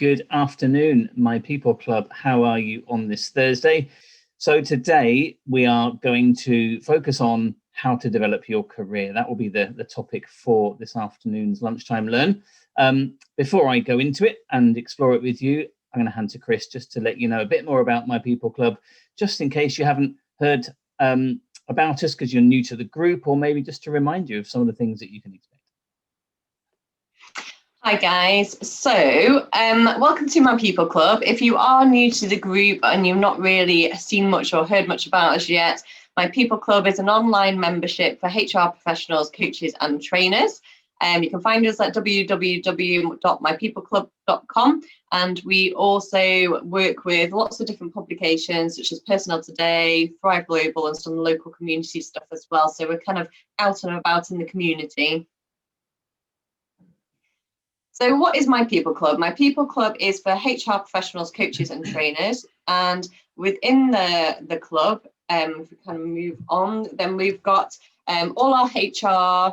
good afternoon, my People Club. How are you on this Thursday? So today we are going to focus on how to develop your career. That will be the topic for this afternoon's Lunchtime Learn. Before I go into it and explore it with you, I'm going to hand to Chris just to let you know a bit more about My People Club, just in case you haven't heard about us because you're new to the group, or maybe just to remind you of some of the things that you can expect. Hi guys, so welcome to My People Club. If you are new to the group and you've not really seen much or heard much about us yet, My People Club is an online membership for HR professionals, coaches and trainers. You can find us at www.mypeopleclub.com, and we also work with lots of different publications such as Personnel Today, Thrive Global and some local community stuff as well. So we're kind of out and about in the community. So what is My People Club? My People Club is for HR professionals, coaches and trainers. And within the club, if we kind of move on, then we've got all our HR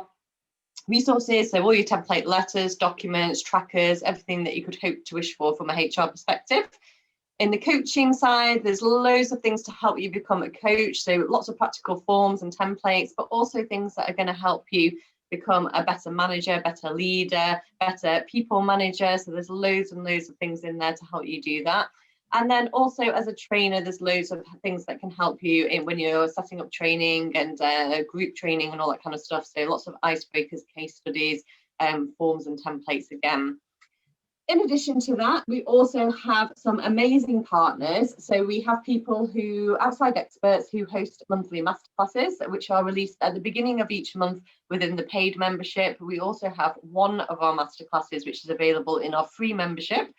resources. So all your template letters, documents, trackers, everything that you could hope to wish for from a HR perspective. In the coaching side, there's loads of things to help you become a coach. So lots of practical forms and templates, but also things that are going to help you become a better manager, better leader, better people manager. So there's loads and loads of things in there to help you do that. And then also as a trainer, there's loads of things that can help you when you're setting up training and group training and all that kind of stuff. So lots of icebreakers, case studies, forms and templates again. In addition to that, we also have some amazing partners. So we have people who, outside experts, who host monthly masterclasses, which are released at the beginning of each month within the paid membership. We also have one of our masterclasses, which is available in our free membership.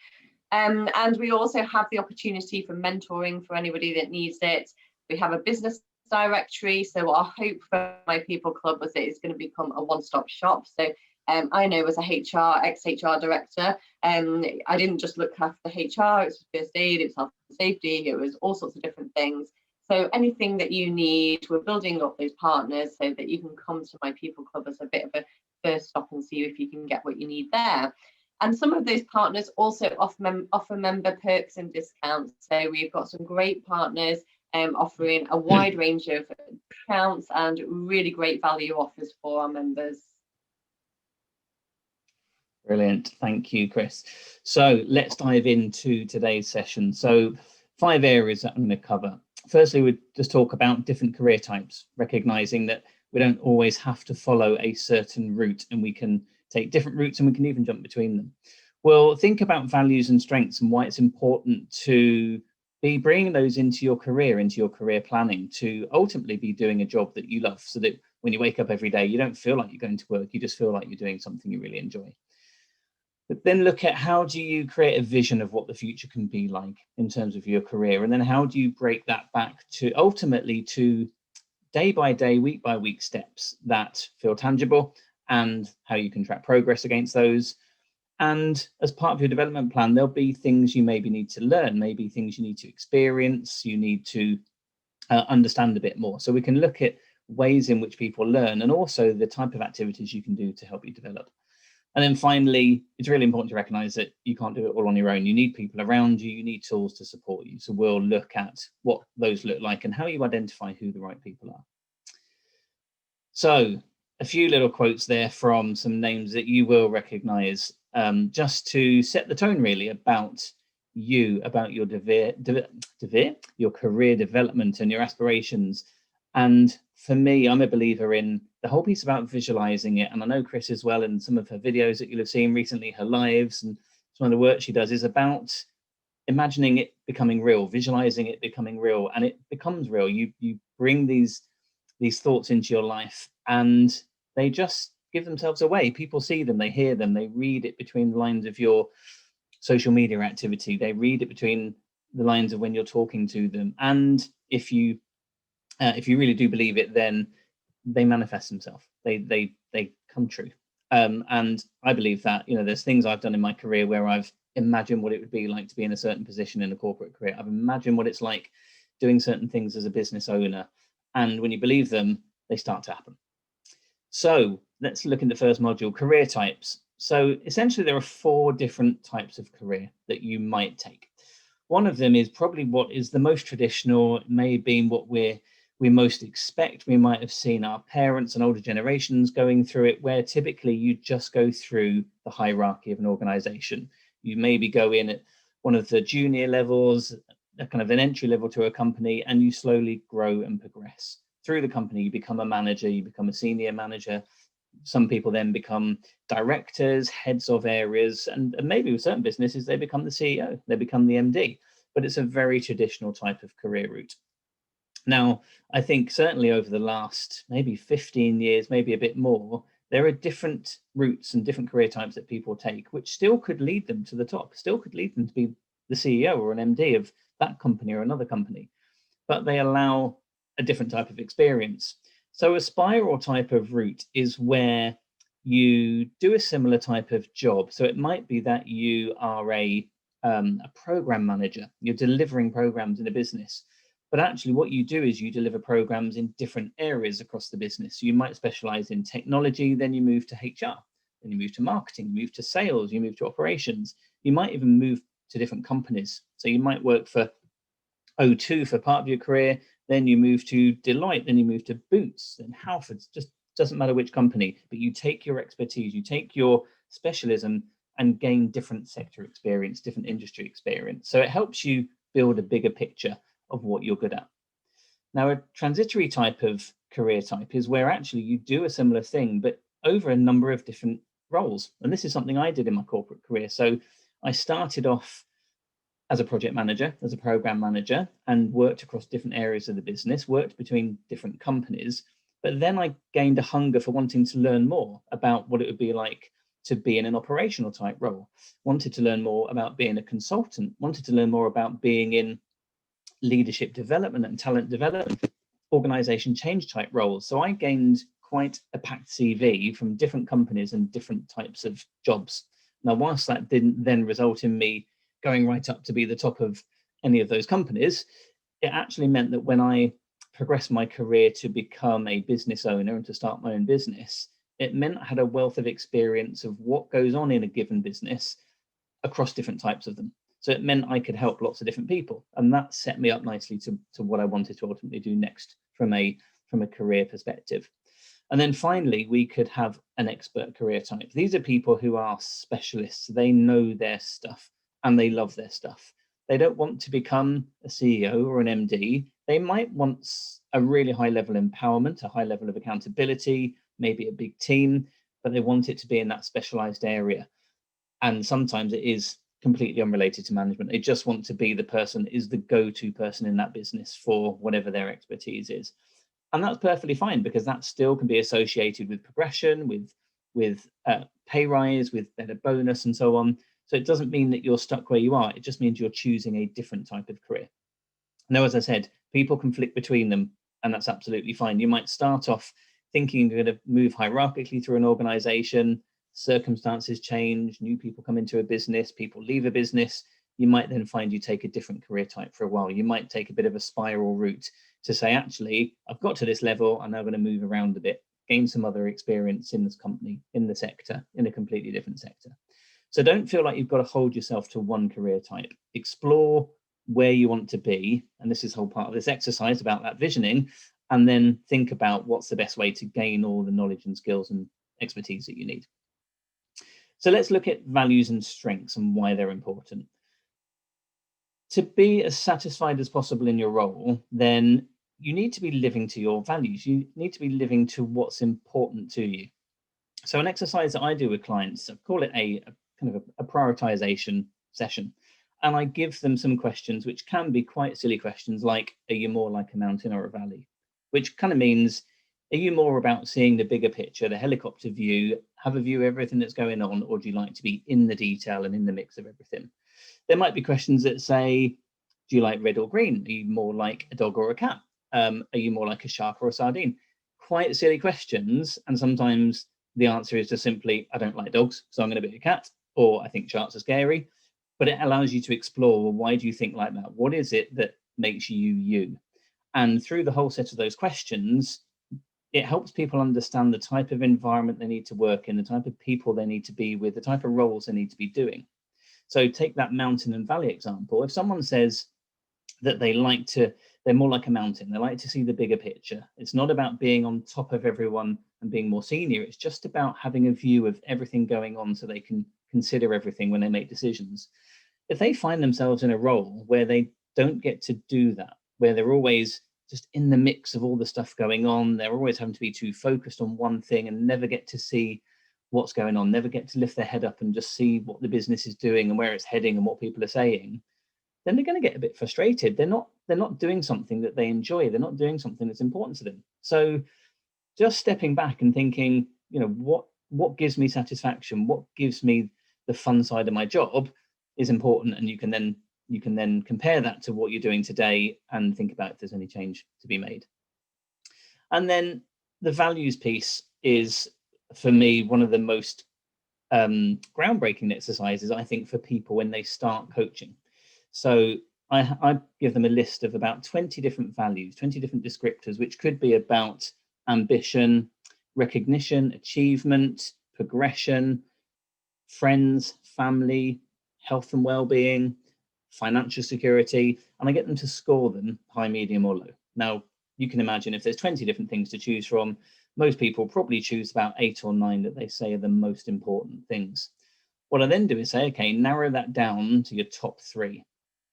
And we also have the opportunity for mentoring for anybody that needs it. We have a business directory. So our hope for My People Club was that it's going to become a one-stop shop. So I know as a ex-HR director, I didn't just look after HR, it was first aid, it was health and safety, it was all sorts of different things. So anything that you need, we're building up those partners so that you can come to My People Club as a bit of a first stop and see if you can get what you need there. And some of those partners also offer member perks and discounts. So we've got some great partners offering a wide range of discounts and really great value offers for our members. Brilliant. Thank you, Chris. So let's dive into today's session. So 5 areas that I'm going to cover. Firstly, we just talk about different career types, recognizing that we don't always have to follow a certain route and we can take different routes and we can even jump between them. We'll think about values and strengths and why it's important to be bringing those into your career planning, to ultimately be doing a job that you love, so that when you wake up every day, you don't feel like you're going to work, you just feel like you're doing something you really enjoy. But then look at how do you create a vision of what the future can be like in terms of your career, and then how do you break that back to ultimately to day by day, week by week steps that feel tangible, and how you can track progress against those. And as part of your development plan, there'll be things you maybe need to learn, maybe things you need to experience, you need to understand a bit more. So we can look at ways in which people learn and also the type of activities you can do to help you develop. And then finally, it's really important to recognize that you can't do it all on your own. You need people around you, you need tools to support you. So we'll look at what those look like and how you identify who the right people are. So a few little quotes there from some names that you will recognize, just to set the tone really about you, about your your career development and your aspirations. And for me, I'm a believer in the whole piece about visualizing it. And I know Chris as well, in some of her videos that you'll have seen recently, her lives and some of the work she does is about imagining it becoming real, visualizing it becoming real, and it becomes real. You bring these thoughts into your life and they just give themselves away. People see them, they hear them, they read it between the lines of your social media activity, they read it between the lines of when you're talking to them. And if you really do believe it, then they manifest themselves. They come true. And I believe that, there's things I've done in my career where I've imagined what it would be like to be in a certain position in a corporate career. I've imagined what it's like doing certain things as a business owner. And when you believe them, they start to happen. So let's look in the first module, career types. So essentially, there are 4 different types of career that you might take. One of them is probably what is the most traditional, it may have been what we most expect. We might have seen our parents and older generations going through it, where typically you just go through the hierarchy of an organization. You maybe go in at one of the junior levels, a kind of an entry level to a company, and you slowly grow and progress. Through the company, you become a manager, you become a senior manager. Some people then become directors, heads of areas, and maybe with certain businesses, they become the CEO, they become the MD. But it's a very traditional type of career route. Now, I think certainly over the last maybe 15 years, maybe a bit more, there are different routes and different career types that people take, which still could lead them to the top, still could lead them to be the CEO or an MD of that company or another company, but they allow a different type of experience. So a spiral type of route is where you do a similar type of job. So it might be that you are a program manager, you're delivering programs in a business. But actually what you do is you deliver programs in different areas across the business. So you might specialize in technology, then you move to HR, then you move to marketing, you move to sales, you move to operations. You might even move to different companies. So you might work for O2 for part of your career, then you move to Deloitte, then you move to Boots and Halfords, just doesn't matter which company, but you take your expertise, you take your specialism and gain different sector experience, different industry experience. So it helps you build a bigger picture of what you're good at. Now, a transitory type of career type is where actually you do a similar thing, but over a number of different roles. And this is something I did in my corporate career. So I started off as a project manager, as a program manager, and worked across different areas of the business, worked between different companies. But then I gained a hunger for wanting to learn more about what it would be like to be in an operational type role, wanted to learn more about being a consultant, wanted to learn more about being in leadership development and talent development, organization change type roles. So I gained quite a packed CV from different companies and different types of jobs. Now, whilst that didn't then result in me going right up to be the top of any of those companies, it actually meant that when I progressed my career to become a business owner and to start my own business, it meant I had a wealth of experience of what goes on in a given business across different types of them. So it meant I could help lots of different people. And that set me up nicely to what I wanted to ultimately do next from a career perspective. And then finally, we could have an expert career type. These are people who are specialists. They know their stuff and they love their stuff. They don't want to become a CEO or an MD. They might want a really high level of empowerment, a high level of accountability, maybe a big team, but they want it to be in that specialized area. And sometimes it is completely unrelated to management. They just want to be the person is the go-to person in that business for whatever their expertise is. And that's perfectly fine, because that still can be associated with progression, with pay rise, with better bonus and so on. So it doesn't mean that you're stuck where you are. It just means you're choosing a different type of career. Now, as I said, people can flick between them, and that's absolutely fine. You might start off thinking you're going to move hierarchically through an organization. Circumstances change, new people come into a business, people leave a business. You might then find you take a different career type for a while. You might take a bit of a spiral route to say, actually, I've got to this level, I'm now going to move around a bit, gain some other experience in this company, in the sector, in a completely different sector. So don't feel like you've got to hold yourself to one career type. Explore where you want to be. And this is whole part of this exercise about that visioning. And then think about what's the best way to gain all the knowledge and skills and expertise that you need. So let's look at values and strengths and why they're important. To be as satisfied as possible in your role, then you need to be living to your values. You need to be living to what's important to you. So an exercise that I do with clients, I call it a kind of a prioritization session. And I give them some questions, which can be quite silly questions, like, are you more like a mountain or a valley? Which kind of means, are you more about seeing the bigger picture, the helicopter view, have a view of everything that's going on, or do you like to be in the detail and in the mix of everything? There might be questions that say, do you like red or green? Are you more like a dog or a cat? Are you more like a shark or a sardine? Quite silly questions. And sometimes the answer is just simply, I don't like dogs, so I'm going to be a cat, or I think sharks are scary. But it allows you to explore, well, why do you think like that? What is it that makes you you? And through the whole set of those questions, it helps people understand the type of environment they need to work in, the type of people they need to be with, the type of roles they need to be doing. So take that mountain and valley example. If someone says that they're more like a mountain, they like to see the bigger picture. It's not about being on top of everyone and being more senior. It's just about having a view of everything going on so they can consider everything when they make decisions. If they find themselves in a role where they don't get to do that, where they're always just in the mix of all the stuff going on, they're always having to be too focused on one thing and never get to see what's going on, never get to lift their head up and just see what the business is doing and where it's heading and what people are saying, then they're going to get a bit frustrated. They're not doing something that they enjoy. They're not doing something that's important to them. So just stepping back and thinking, what gives me satisfaction, what gives me the fun side of my job is important. And you can then compare that to what you're doing today and think about if there's any change to be made. And then the values piece is, for me, one of the most groundbreaking exercises, I think, for people when they start coaching. So I give them a list of about 20 different values, 20 different descriptors, which could be about ambition, recognition, achievement, progression, friends, family, health and well-being, financial security, and I get them to score them high, medium, or low. Now, you can imagine if there's 20 different things to choose from, most people probably choose about 8 or 9 that they say are the most important things. What I then do is say, okay, narrow that down to your top 3,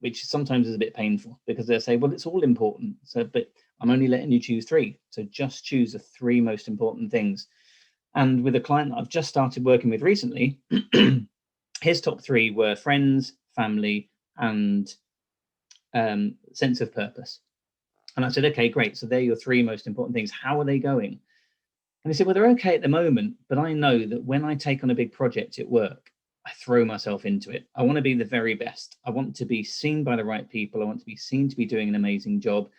which sometimes is a bit painful because they'll say, well, it's all important. So, but I'm only letting you choose 3. So just choose the 3 most important things. And with a client that I've just started working with recently, his top 3 were friends, family, and sense of purpose. And I said, okay, great. So they're your 3 most important things. How are they going? And he said, well, they're okay at the moment, but I know that when I take on a big project at work, I throw myself into it. I want to be the very best. I want to be seen by the right people. I want to be seen to be doing an amazing job.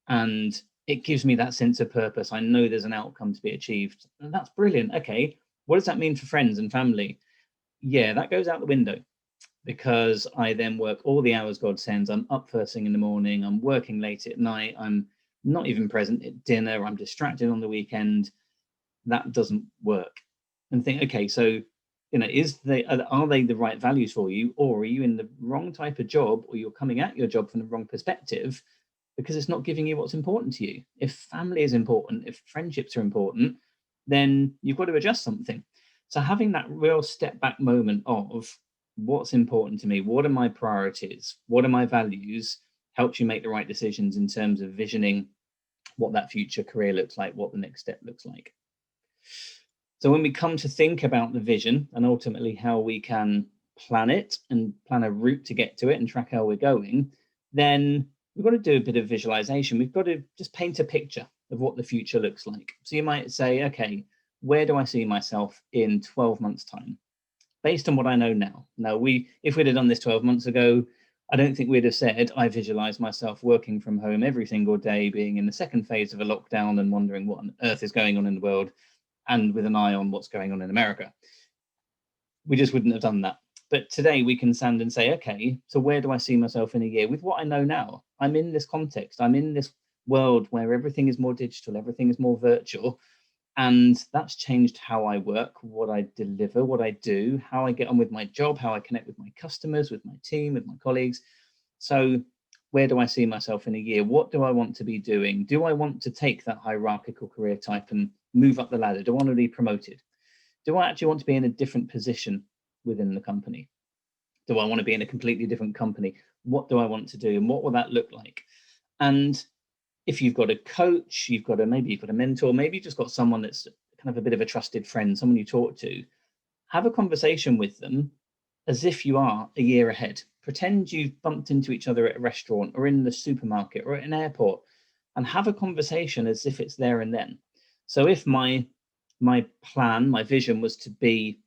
And it gives me that sense of purpose. I know there's an outcome to be achieved. And that's brilliant. Okay, what does that mean for friends and family? Yeah, that goes out the window because I then work all the hours God sends. I'm up first thing in the morning. I'm working late at night. I'm not even present at dinner. I'm distracted on the weekend. That doesn't work. And think, okay, so are they the right values for you, or are you in the wrong type of job, or you're coming at your job from the wrong perspective because it's not giving you what's important to you? If family is important, if friendships are important, then you've got to adjust something. So having that real step back moment of what's important to me, what are my priorities, what are my values, helps you make the right decisions in terms of visioning what that future career looks like, what the next step looks like. So when we come to think about the vision and ultimately how we can plan it and plan a route to get to it and track how we're going, then we've got to do a bit of visualization. We've got to just paint a picture of what the future looks like. So you might say, okay, where do I see myself in 12 months' time? Based on what I know now. Now, if we'd have done this 12 months ago, I don't think we'd have said, I visualize myself working from home every single day, being in the second phase of a lockdown and wondering what on earth is going on in the world, and with an eye on what's going on in America. We just wouldn't have done that. But today we can stand and say, okay, so where do I see myself in a year with what I know now? I'm in this context. I'm in this world where everything is more digital, everything is more virtual. And that's changed how I work, what I deliver, what I do, how I get on with my job, how I connect with my customers, with my team, with my colleagues. So where do I see myself in a year? What do I want to be doing? Do I want to take that hierarchical career type and move up the ladder? Do I want to be promoted? Do I actually want to be in a different position within the company? Do I want to be in a completely different company? What do I want to do? And what will that look like? And if you've got a coach, maybe you've got a mentor, maybe you've just got someone that's kind of a bit of a trusted friend, someone you talk to, have a conversation with them as if you are a year ahead. Pretend you've bumped into each other at a restaurant or in the supermarket or at an airport, and have a conversation as if it's there and then. So if my plan, my vision was to be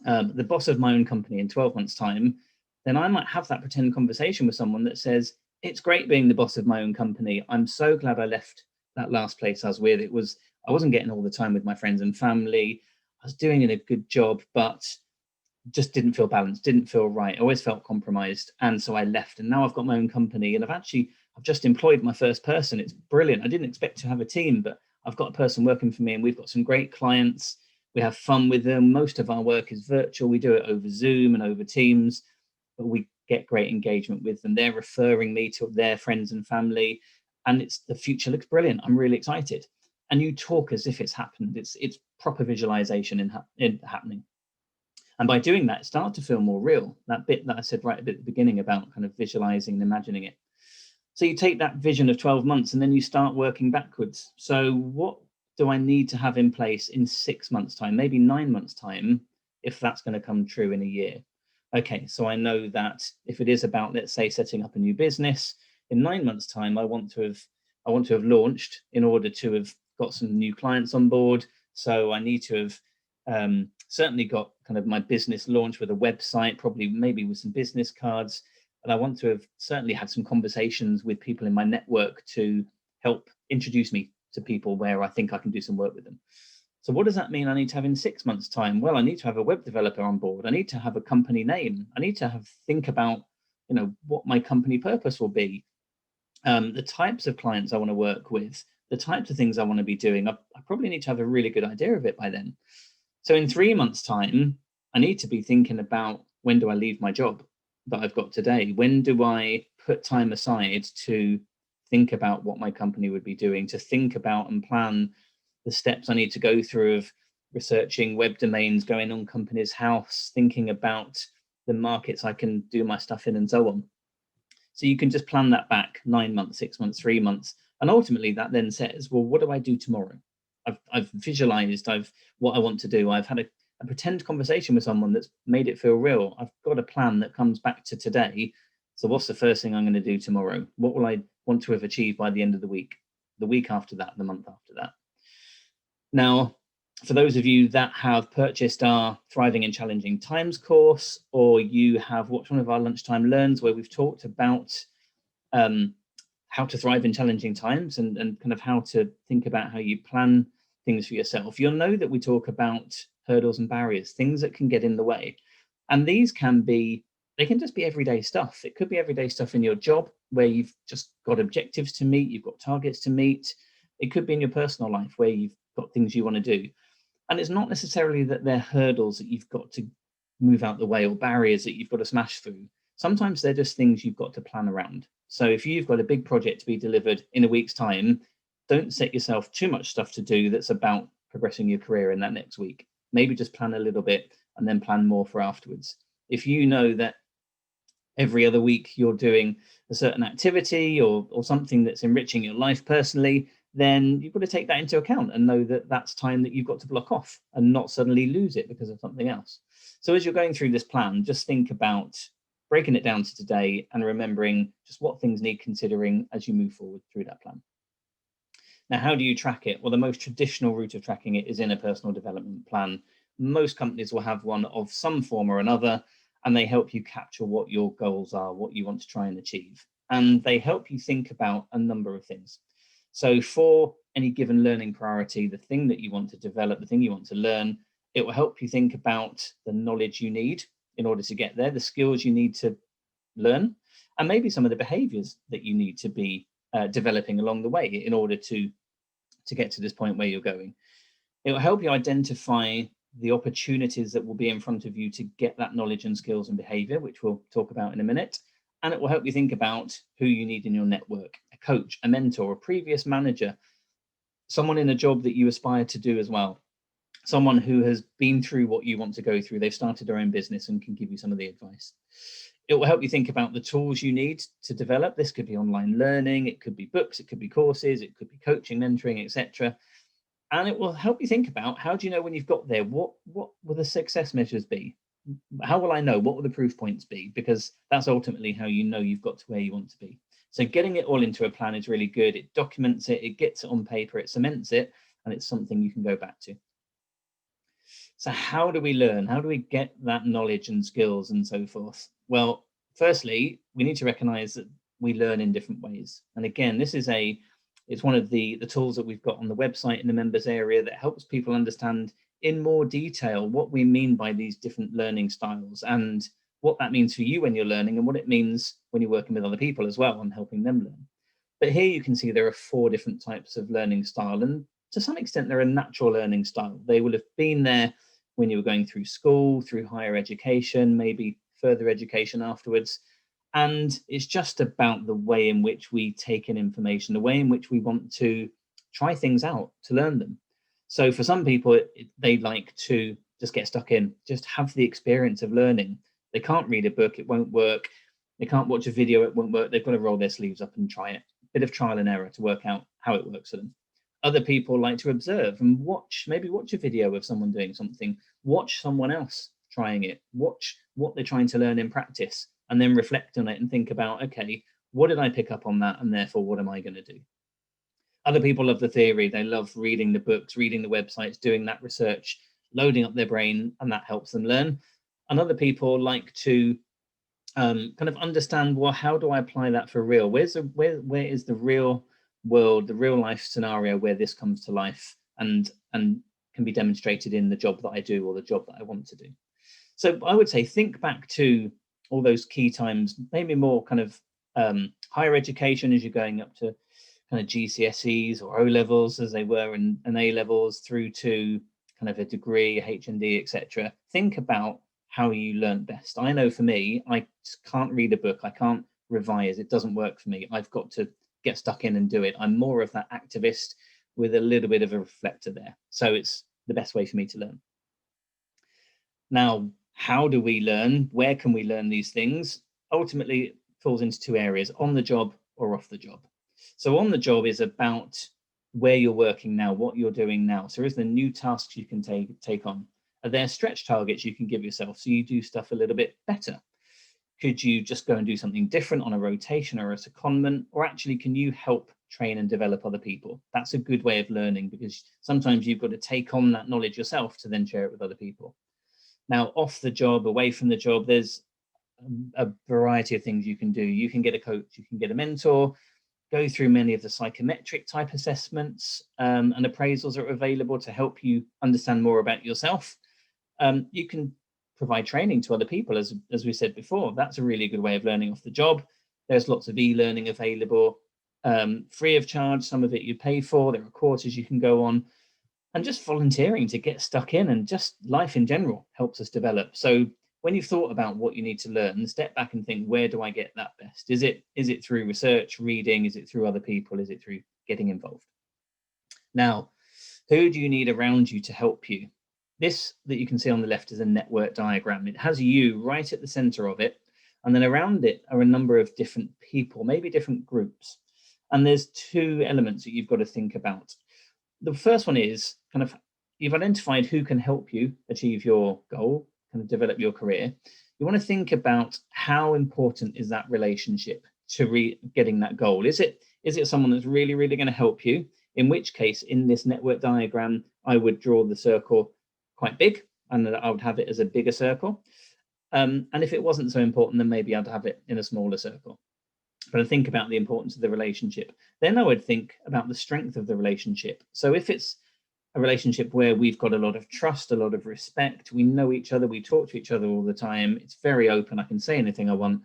the boss of my own company in 12 months' time, then I might have that pretend conversation with someone that says, it's great being the boss of my own company. I'm so glad I left that last place I was with. I wasn't getting all the time with my friends and family. I was doing a good job, but just didn't feel balanced, didn't feel right. I always felt compromised. And so I left, and now I've got my own company, and I've just employed my first person. It's brilliant. I didn't expect to have a team, but I've got a person working for me and we've got some great clients. We have fun with them. Most of our work is virtual. We do it over Zoom and over Teams, but we get great engagement with them. They're referring me to their friends and family, and the future looks brilliant. I'm really excited. And you talk as if it's happened. It's proper visualization in happening. And by doing that, it starts to feel more real. That bit that I said right at the beginning about kind of visualizing and imagining it. So you take that vision of 12 months and then you start working backwards. So what do I need to have in place in 6 months' time, maybe 9 months' time, if that's going to come true in a year? Okay, so I know that if it is about, let's say, setting up a new business, in 9 months' time, I want to have launched in order to have got some new clients on board. So I need to have certainly got kind of my business launch with a website, probably maybe with some business cards. And I want to have certainly had some conversations with people in my network to help introduce me to people where I think I can do some work with them. So what does that mean I need to have in 6 months' time? Well, I need to have a web developer on board. I need to have a company name. I need to think about, what my company purpose will be, the types of clients I want to work with, the types of things I want to be doing. I probably need to have a really good idea of it by then. So in 3 months' time, I need to be thinking about, when do I leave my job that I've got today? When do I put time aside to think about what my company would be doing, to think about and plan the steps I need to go through of researching web domains, going on Companies House, thinking about the markets I can do my stuff in, and so on. So you can just plan that back 9 months, 6 months, 3 months. And ultimately that then says, well, what do I do tomorrow? I've visualized what I want to do. I've had a pretend conversation with someone that's made it feel real. I've got a plan that comes back to today. So what's the first thing I'm going to do tomorrow? What will I want to have achieved by the end of the week after that, the month after that? Now, for those of you that have purchased our Thriving in Challenging Times course, or you have watched one of our Lunchtime Learns where we've talked about how to thrive in challenging times and kind of how to think about how you plan things for yourself, you'll know that we talk about hurdles and barriers, things that can get in the way. And these can just be everyday stuff. It could be everyday stuff in your job where you've just got objectives to meet, you've got targets to meet. It could be in your personal life where you've got things you want to do. And it's not necessarily that they're hurdles that you've got to move out the way or barriers that you've got to smash through. Sometimes they're just things you've got to plan around. So if you've got a big project to be delivered in a week's time, don't set yourself too much stuff to do that's about progressing your career in that next week. Maybe just plan a little bit and then plan more for afterwards. If you know that every other week you're doing a certain activity or something that's enriching your life personally, then you've got to take that into account and know that that's time that you've got to block off and not suddenly lose it because of something else. So as you're going through this plan, just think about breaking it down to today and remembering just what things need considering as you move forward through that plan. Now, how do you track it? Well, the most traditional route of tracking it is in a personal development plan. Most companies will have one of some form or another, and they help you capture what your goals are, what you want to try and achieve. And they help you think about a number of things. So for any given learning priority, the thing that you want to develop, the thing you want to learn, it will help you think about the knowledge you need in order to get there, the skills you need to learn, and maybe some of the behaviors that you need to be developing along the way in order to get to this point where you're going. It will help you identify the opportunities that will be in front of you to get that knowledge and skills and behavior, which we'll talk about in a minute. And it will help you think about who you need in your network, a coach, a mentor, a previous manager, someone in a job that you aspire to do as well, someone who has been through what you want to go through. They've started their own business and can give you some of the advice. It will help you think about the tools you need to develop. This could be online learning, it could be books, it could be courses, it could be coaching, mentoring, etc. And it will help you think about, how do you know when you've got there? What will the success measures be? How will I know? What will the proof points be? Because that's ultimately how you know you've got to where you want to be. So getting it all into a plan is really good. It documents it, it gets it on paper, it cements it, and it's something you can go back to. So how do we learn? How do we get that knowledge and skills and so forth? Well, firstly, we need to recognize that we learn in different ways. And again, this is it's one of the tools that we've got on the website in the members area that helps people understand in more detail what we mean by these different learning styles and what that means for you when you're learning and what it means when you're working with other people as well and helping them learn. But here you can see there are 4 different types of learning style, and to some extent, they're a natural learning style. They will have been there when you were going through school, through higher education, maybe further education afterwards. And it's just about the way in which we take in information, the way in which we want to try things out to learn them. So for some people, they like to just get stuck in, just have the experience of learning. They can't read a book, it won't work. They can't watch a video, it won't work. They've got to roll their sleeves up and try it. Bit of trial and error to work out how it works for them. Other people like to observe and maybe watch a video of someone doing something, watch someone else trying it, watch what they're trying to learn in practice, and then reflect on it and think about, okay, what did I pick up on that? And therefore, what am I going to do? Other people love the theory. They love reading the books, reading the websites, doing that research, loading up their brain, and that helps them learn. And other people like to kind of understand, well, how do I apply that for real? Where is the real world, the real life scenario where this comes to life and can be demonstrated in the job that I do or the job that I want to do? So I would say think back to all those key times, maybe more kind of higher education as you're going up to kind of GCSEs or O levels as they were and A levels through to kind of a degree, a HND, etc. Think about how you learn best. I know for me, I just can't read a book. I can't revise. It doesn't work for me. I've got to get stuck in and do it. I'm more of that activist with a little bit of a reflector there. So it's the best way for me to learn. Now, how do we learn? Where can we learn these things? Ultimately, it falls into two areas, on the job or off the job. So on the job is about where you're working now, what you're doing now. So is there new tasks you can take on? Are there stretch targets you can give yourself so you do stuff a little bit better? Could you just go and do something different on a rotation or a secondment? Or actually, can you help train and develop other people? That's a good way of learning, because sometimes you've got to take on that knowledge yourself to then share it with other people. Now, off the job, away from the job, there's a variety of things you can do. You can get a coach, you can get a mentor, go through many of the psychometric type assessments and appraisals that are available to help you understand more about yourself. You can provide training to other people, as we said before. That's a really good way of learning off the job. There's lots of e-learning available, free of charge. Some of it you pay for. There are courses you can go on. And just volunteering to get stuck in, and just life in general helps us develop. So when you've thought about what you need to learn, step back and think, where do I get that best? Is it through research, reading? Is it through other people? Is it through getting involved? Now, who do you need around you to help you? This that you can see on the left is a network diagram. It has you right at the center of it. And then around it are a number of different people, maybe different groups. And there's two elements that you've got to think about. The first one is kind of, you've identified who can help you achieve your goal, kind of develop your career. You want to think about how important is that relationship to getting that goal. Is it someone that's really, really going to help you? In which case, in this network diagram, I would draw the circle quite big, and I would have it as a bigger circle. And if it wasn't so important, then maybe I'd have it in a smaller circle. But I think about the importance of the relationship. Then I would think about the strength of the relationship. So if it's a relationship where we've got a lot of trust, a lot of respect, we know each other, we talk to each other all the time, it's very open, I can say anything I want,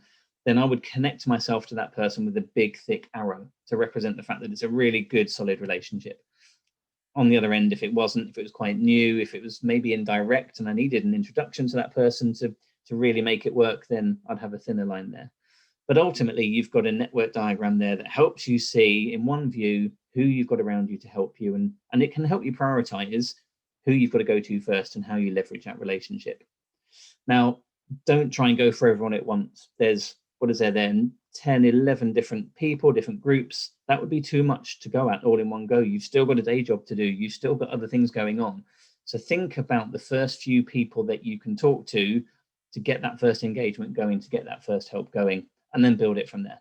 then I would connect myself to that person with a big, thick arrow to represent the fact that it's a really good, solid relationship. On the other end, if it wasn't, if it was quite new, if it was maybe indirect and I needed an introduction to that person to really make it work, then I'd have a thinner line there. But ultimately, you've got a network diagram there that helps you see in one view who you've got around you to help you. And it can help you prioritize who you've got to go to first and how you leverage that relationship. Now, don't try and go for everyone at once. There's, what is there then? 10, 11 different people, different groups. That would be too much to go at all in one go. You've still got a day job to do. You've still got other things going on. So think about the first few people that you can talk to get that first engagement going, to get that first help going, and then build it from there.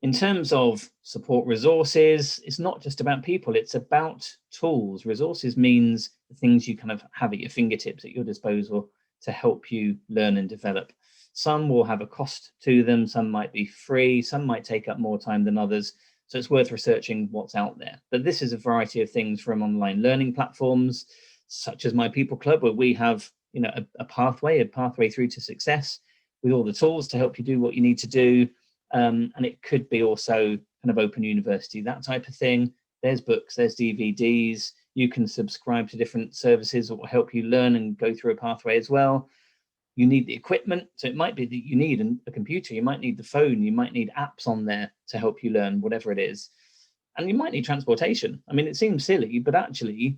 In terms of support resources, it's not just about people, it's about tools. Resources means the things you kind of have at your fingertips, at your disposal to help you learn and develop. Some will have a cost to them, some might be free, some might take up more time than others. So it's worth researching what's out there. But this is a variety of things, from online learning platforms, such as MyPeopleClub, where we have a pathway through to success with all the tools to help you do what you need to do. And it could be also kind of open university, that type of thing. there's books, there's DVDs. You can subscribe to different services that will help you learn and go through a pathway as well. You need the equipment. So it might be that you need a computer, you might need the phone, you might need apps on there to help you learn, whatever it is. And you might need transportation. I mean, it seems silly, but actually,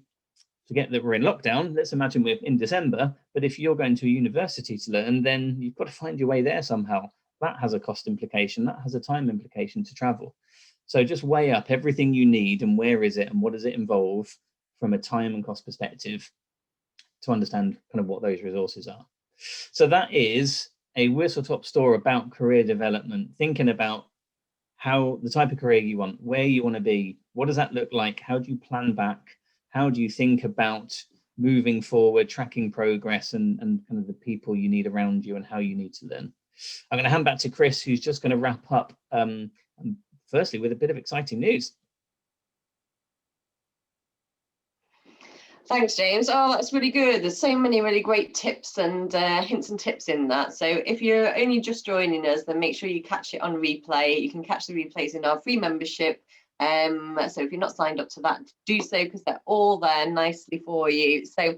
forget that we're in lockdown. Let's imagine we're in December, but if you're going to a university to learn, then you've got to find your way there somehow. That has a cost implication, that has a time implication to travel. So just weigh up everything you need and where is it and what does it involve from a time and cost perspective to understand kind of what those resources are. So that is a whistle-top store about career development, thinking about how the type of career you want, where you want to be, what does that look like, how do you plan back, how do you think about moving forward, tracking progress and kind of the people you need around you and how you need to learn. I'm going to hand back to Chris, who's just going to wrap up firstly with a bit of exciting news. Thanks, James. Oh, that's really good. There's so many really great tips and hints and tips in that. So if you're only just joining us, then make sure you catch it on replay. You can catch the replays in our free membership. So if you're not signed up to that, do so, because they're all there nicely for you. So,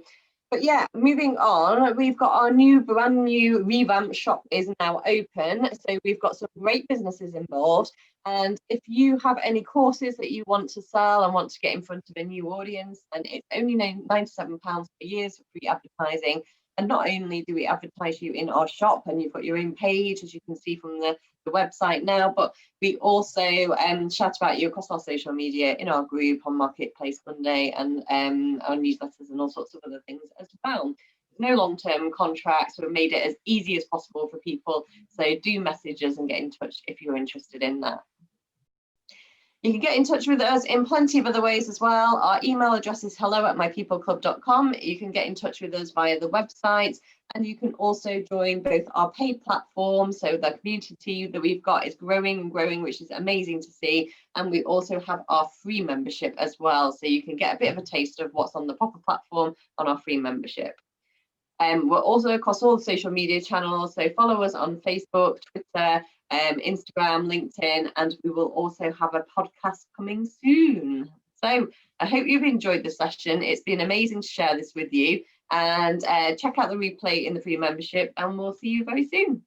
but yeah, moving on, we've got our brand new revamped shop is now open. So we've got some great businesses involved. And if you have any courses that you want to sell and want to get in front of a new audience, then it's only £97 per year for free advertising. And not only do we advertise you in our shop and you've got your own page, as you can see from the website now, but we also chat about you across our social media, in our group, on Marketplace Monday, and our newsletters and all sorts of other things as well. No long-term contracts. We've made it as easy as possible for people. So do message us and get in touch if you're interested in that. You can get in touch with us in plenty of other ways as well. Our email address is hello@mypeopleclub.com. You can get in touch with us via the website, and you can also join both our paid platforms. So the community that we've got is growing and growing, which is amazing to see. And we also have our free membership as well. So you can get a bit of a taste of what's on the proper platform on our free membership. We're also across all the social media channels, so follow us on Facebook, Twitter, Instagram, LinkedIn, and we will also have a podcast coming soon. So I hope you've enjoyed the session. It's been amazing to share this with you, and check out the replay in the free membership, and we'll see you very soon.